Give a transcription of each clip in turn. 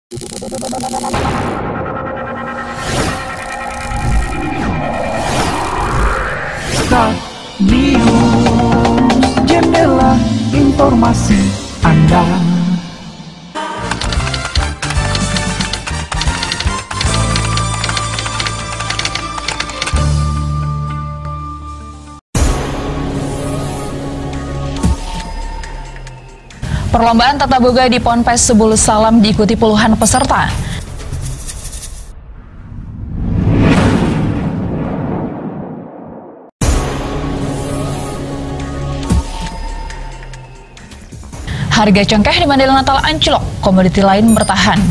Start News, jendela informasi Anda. Perlombaan tata boga di Ponpes Subulus Salam diikuti puluhan peserta. Harga cengkeh di Mandailing Natal anjlok, komoditi lain bertahan.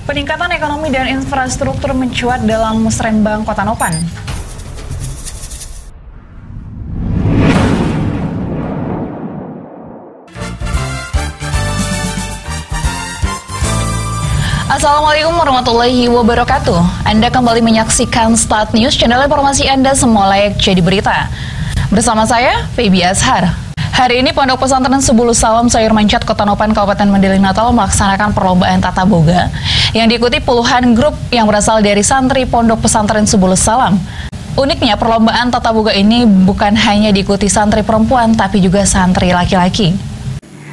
Peningkatan ekonomi dan infrastruktur mencuat dalam Musrembang, Kota Nopan. Assalamualaikum warahmatullahi wabarakatuh. Anda kembali menyaksikan Start News, channel informasi Anda semua layak jadi berita. Bersama saya, Feby Azhar. Hari ini Pondok Pesantren Subulus Salam Sayur Mancat, Kota Nopan, Kabupaten Mandailing Natal melaksanakan perlombaan tata boga yang diikuti puluhan grup yang berasal dari santri Pondok Pesantren Subulus Salam. Uniknya, perlombaan tata boga ini bukan hanya diikuti santri perempuan, tapi juga santri laki-laki.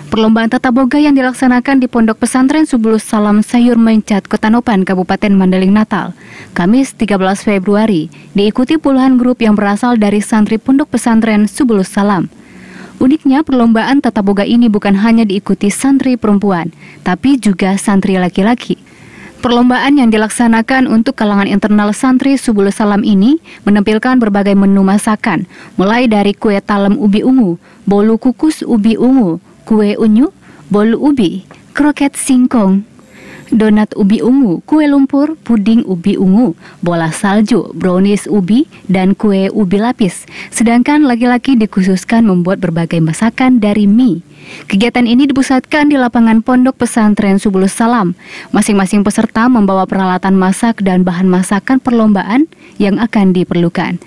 Perlombaan tata boga yang dilaksanakan di Pondok Pesantren Subulus Salam Sayur Mancat, Kota Nopan, Kabupaten Mandailing Natal, Kamis 13 Februari, diikuti puluhan grup yang berasal dari santri Pondok Pesantren Subulus Salam. Uniknya, perlombaan tata boga ini bukan hanya diikuti santri perempuan, tapi juga santri laki-laki. Perlombaan yang dilaksanakan untuk kalangan internal santri Subulus Salam ini menampilkan berbagai menu masakan, mulai dari kue talam ubi ungu, bolu kukus ubi ungu, kue unyu, bolu ubi, kroket singkong, donat ubi ungu, kue lumpur, puding ubi ungu, bola salju, brownies ubi, dan kue ubi lapis. Sedangkan laki-laki dikhususkan membuat berbagai masakan dari mie. Kegiatan ini dipusatkan di lapangan Pondok Pesantren Subulus Salam. Masing-masing peserta membawa peralatan masak dan bahan masakan perlombaan yang akan diperlukan.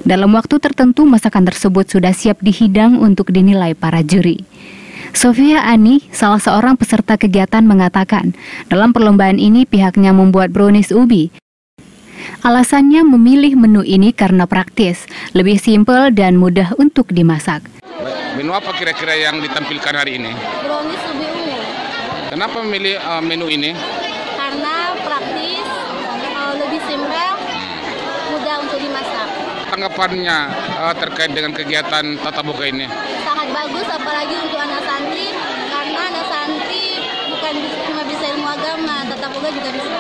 Dalam waktu tertentu, masakan tersebut sudah siap dihidang untuk dinilai para juri. Sofia Ani, salah seorang peserta kegiatan, mengatakan dalam perlombaan ini pihaknya membuat brownies ubi. Alasannya memilih menu ini karena praktis, lebih simpel dan mudah untuk dimasak. Menu apa kira-kira yang ditampilkan hari ini? Brownies ubi ungu. Kenapa memilih menu ini? Karena praktis, lebih simpel, mudah untuk dimasak. Tanggapannya terkait dengan kegiatan tata boga ini? Sangat bagus, apalagi untuk anak santri, karena anak santri bukan cuma bisa ilmu agama, tata boga juga bisa.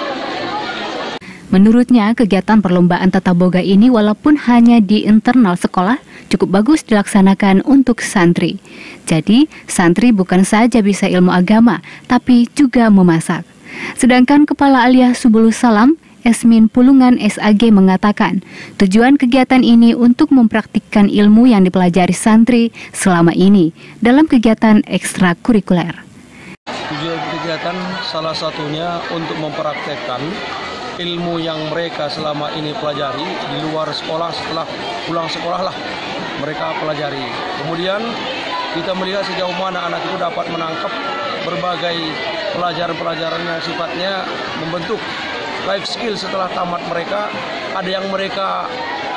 Menurutnya, kegiatan perlombaan tata boga ini walaupun hanya di internal sekolah, cukup bagus dilaksanakan untuk santri. Jadi, santri bukan saja bisa ilmu agama, tapi juga memasak. Sedangkan Kepala Aliyah Subulus Salam, Esmin Pulungan SAG, mengatakan tujuan kegiatan ini untuk mempraktikkan ilmu yang dipelajari santri selama ini dalam kegiatan ekstrakurikuler. Tujuan kegiatan salah satunya untuk mempraktekkan ilmu yang mereka selama ini pelajari di luar sekolah. Setelah pulang sekolah lah mereka pelajari. Kemudian kita melihat sejauh mana anak itu dapat menangkap berbagai pelajaran-pelajaran yang sifatnya membentuk life skill setelah tamat mereka. Ada yang mereka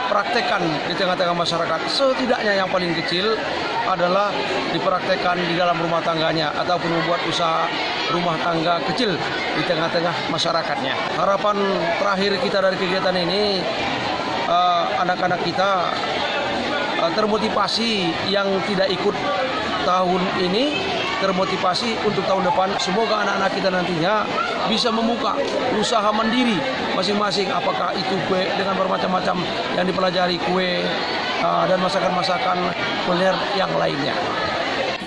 praktekkan di tengah-tengah masyarakat. Setidaknya yang paling kecil adalah dipraktekkan di dalam rumah tangganya ataupun membuat usaha rumah tangga kecil di tengah-tengah masyarakatnya. Harapan terakhir kita dari kegiatan ini, anak-anak kita termotivasi yang tidak ikut tahun ini, termotivasi untuk tahun depan. Semoga anak-anak kita nantinya bisa membuka usaha mandiri masing-masing, apakah itu kue dengan bermacam-macam yang dipelajari, kue dan masakan-masakan kuliner yang lainnya.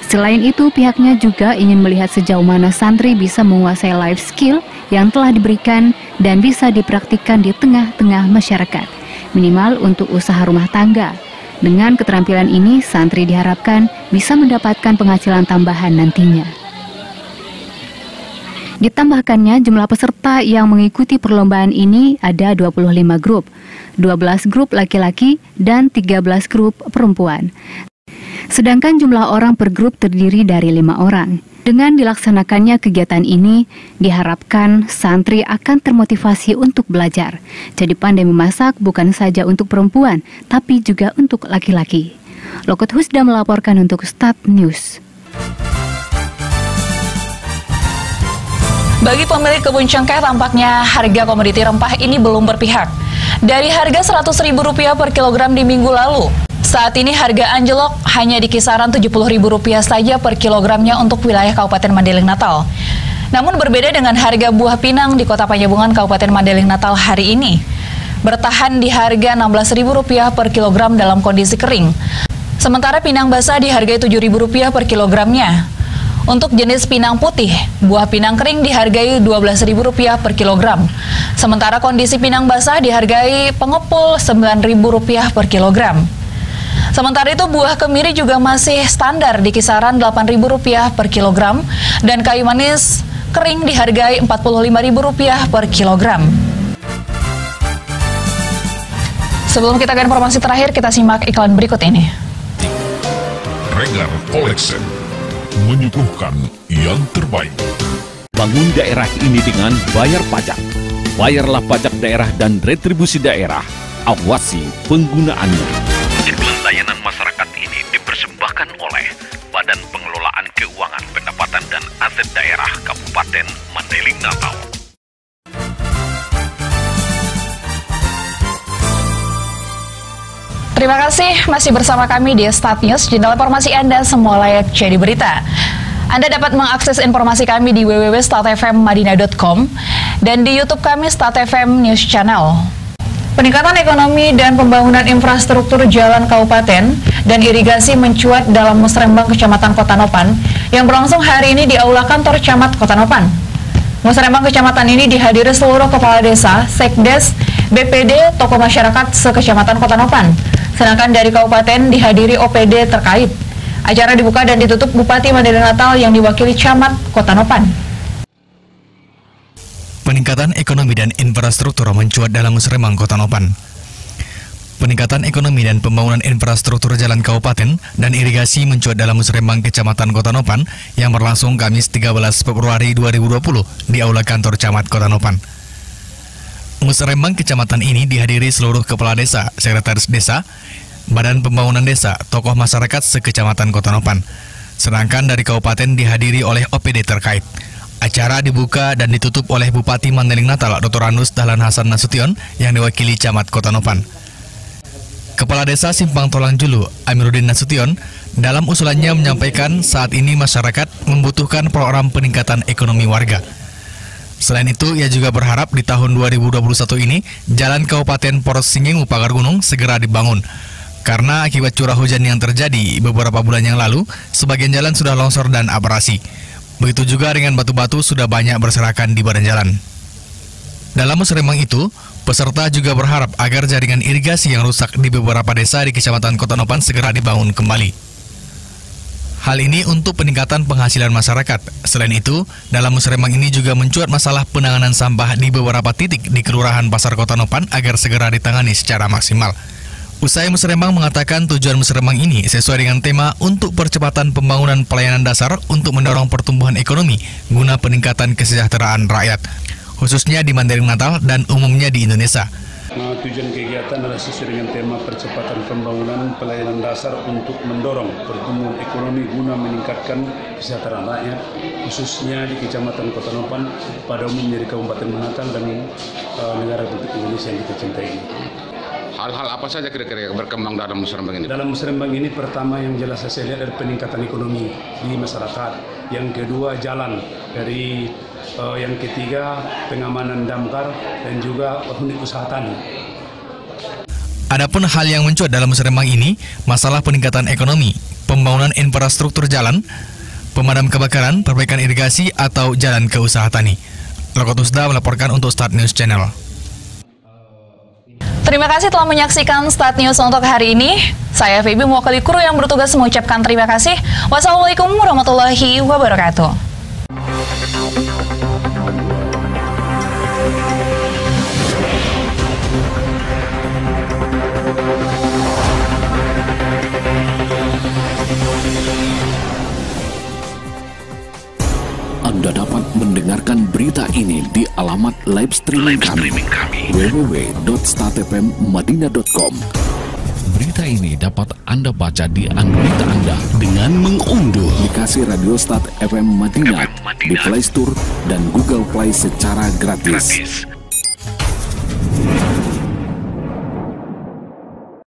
Selain itu, pihaknya juga ingin melihat sejauh mana santri bisa menguasai life skill yang telah diberikan dan bisa dipraktikkan di tengah-tengah masyarakat, minimal untuk usaha rumah tangga. Dengan keterampilan ini, santri diharapkan bisa mendapatkan penghasilan tambahan nantinya. Ditambahkannya jumlah peserta yang mengikuti perlombaan ini ada 25 grup, 12 grup laki-laki dan 13 grup perempuan. Sedangkan jumlah orang per grup terdiri dari 5 orang. Dengan dilaksanakannya kegiatan ini, diharapkan santri akan termotivasi untuk belajar. Jadi pandai memasak bukan saja untuk perempuan, tapi juga untuk laki-laki. Lokot Husda melaporkan untuk Start News. Bagi pemilik kebun cengkeh, tampaknya harga komoditi rempah ini belum berpihak. Dari harga Rp100.000 per kilogram di minggu lalu, saat ini harga anjlok hanya di kisaran Rp70.000 saja per kilogramnya untuk wilayah Kabupaten Mandailing Natal. Namun berbeda dengan harga buah pinang di Kota Panjabungan, Kabupaten Mandailing Natal hari ini, bertahan di harga Rp16.000 per kilogram dalam kondisi kering. Sementara pinang basah dihargai Rp7.000 per kilogramnya. Untuk jenis pinang putih, buah pinang kering dihargai Rp12.000 per kilogram. Sementara kondisi pinang basah dihargai pengepul Rp9.000 per kilogram. Sementara itu buah kemiri juga masih standar di kisaran Rp8.000 per kilogram dan kayu manis kering dihargai Rp45.000 per kilogram. Sebelum kita ke informasi terakhir, kita simak iklan berikut ini. Regar Collection menyuguhkan yang terbaik. Bangun daerah ini dengan bayar pajak. Bayarlah pajak daerah dan retribusi daerah. Awasi penggunaannya. Iklan layanan masyarakat ini dipersembahkan oleh Badan Pengelolaan Keuangan Pendapatan dan Aset Daerah Kabupaten Mandailing Natal. Terima kasih masih bersama kami di Start News, channel informasi Anda semua layak jadi berita. Anda dapat mengakses informasi kami di www.startfmmadinah.com dan di YouTube kami Start FM News Channel. Peningkatan ekonomi dan pembangunan infrastruktur jalan kabupaten dan irigasi mencuat dalam Musrembang Kecamatan Kota Nopan yang berlangsung hari ini di Aula Kantor Camat Kota Nopan. Musrembang Kecamatan ini dihadiri seluruh kepala desa, sekdes, BPD, tokoh masyarakat sekecamatan Kota Nopan. Sedangkan dari kabupaten dihadiri OPD terkait. Acara dibuka dan ditutup Bupati Mandailing Natal yang diwakili Camat Kota Nopan. Peningkatan ekonomi dan infrastruktur mencuat dalam Musrembang Kota Nopan. Peningkatan ekonomi dan pembangunan infrastruktur jalan kabupaten dan irigasi mencuat dalam Musrembang Kecamatan Kota Nopan yang berlangsung Kamis 13 Februari 2020 di Aula Kantor Camat Kota Nopan. Musrembang Kecamatan ini dihadiri seluruh kepala desa, sekretaris desa, badan pembangunan desa, tokoh masyarakat sekecamatan Kota Nopan. Sedangkan dari kabupaten dihadiri oleh OPD terkait. Acara dibuka dan ditutup oleh Bupati Mandailing Natal Dr. Anus Dahlan Hasan Nasution yang diwakili Camat Kota Nopan. Kepala Desa Simpang Tolang Julu, Amiruddin Nasution, dalam usulannya menyampaikan saat ini masyarakat membutuhkan program peningkatan ekonomi warga. Selain itu, ia juga berharap di tahun 2021 ini, Jalan Kabupaten Poros Singgingu Pagar Gunung segera dibangun. Karena akibat curah hujan yang terjadi beberapa bulan yang lalu, sebagian jalan sudah longsor dan abrasi. Begitu juga dengan batu-batu sudah banyak berserakan di badan jalan. Dalam Musrembang itu, peserta juga berharap agar jaringan irigasi yang rusak di beberapa desa di Kecamatan Kota Nopan segera dibangun kembali. Hal ini untuk peningkatan penghasilan masyarakat. Selain itu, dalam Musrembang ini juga mencuat masalah penanganan sampah di beberapa titik di Kelurahan Pasar Kota Nopan agar segera ditangani secara maksimal. Usai Musrembang mengatakan tujuan Musrembang ini sesuai dengan tema untuk percepatan pembangunan pelayanan dasar untuk mendorong pertumbuhan ekonomi guna peningkatan kesejahteraan rakyat, khususnya di Mandailing Natal dan umumnya di Indonesia. Tujuan kegiatan adalah sesuai dengan tema percepatan pembangunan pelayanan dasar untuk mendorong pertumbuhan ekonomi guna meningkatkan kesejahteraan rakyat, khususnya di Kecamatan Kota Nopan, pada umumnya di Kabupaten Natal dan negara Republik Indonesia yang kita cintai ini. Hal-hal apa saja kira-kira yang berkembang dalam Musrembang ini? Dalam Musrembang ini pertama yang jelas saya lihat dari peningkatan ekonomi di masyarakat. Yang kedua jalan, dari yang ketiga pengamanan damkar dan juga unit usaha tani. Adapun hal yang mencuat dalam Musrembang ini, masalah peningkatan ekonomi, pembangunan infrastruktur jalan, pemadam kebakaran, perbaikan irigasi atau jalan ke usaha tani. Lokot Husda melaporkan untuk Start News Channel. Terima kasih telah menyaksikan Start News untuk hari ini. Saya Feby, mewakili kru yang bertugas mengucapkan terima kasih. Wassalamualaikum warahmatullahi wabarakatuh. Anda dapat mendengarkan berita ini di alamat live streaming kami www.startfmmadinah.com. Berita ini dapat Anda baca di Android Anda dengan mengunduh aplikasi Radio Start FM Madinah di Play Store dan Google Play secara gratis.